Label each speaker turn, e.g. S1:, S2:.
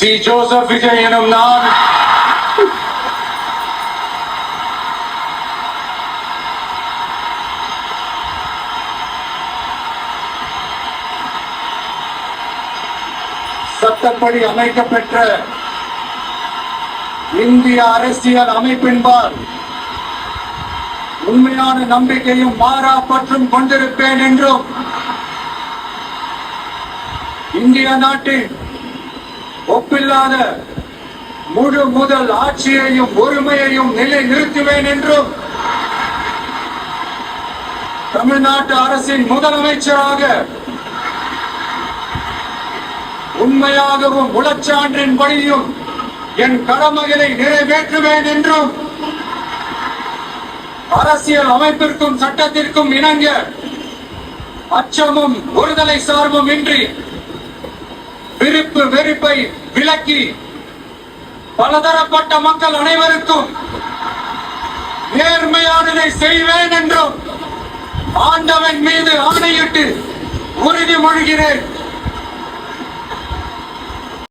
S1: C Joseph Vijay எனும் நான் சட்டப்படி அமைக்கப்பெற்ற இந்திய அரசியல் அமைப்பின்பால் உண்மையான நம்பிக்கையும் மாறா பற்றும் கொண்டிருப்பேன் என்றும் இந்திய நாட்டின் ஒப்பில்லாத முழு முதல் ஆட்சியையும் ஒருமையையும் நிலை நிறுத்துவேன் என்றும் தமிழ்நாட்டு அரசின் முதலமைச்சராக உண்மையாகவும் உளச்சான்றின் வழியும் என் கடமைகளை நிறைவேற்றுவேன் என்றும் அரசியல் அமைப்பிற்கும் சட்டத்திற்கும் இணங்க அச்சமும் ஒருதலை சார்பும் இன்றி விருப்பு வெறுப்பை விலக்கி பலதரப்பட்ட மக்கள் அனைவருக்கும் நேர்மையானதை செய்வேன் என்றும் ஆண்டவன் மீது ஆணையிட்டு உறுதிமொழிகிறேன்.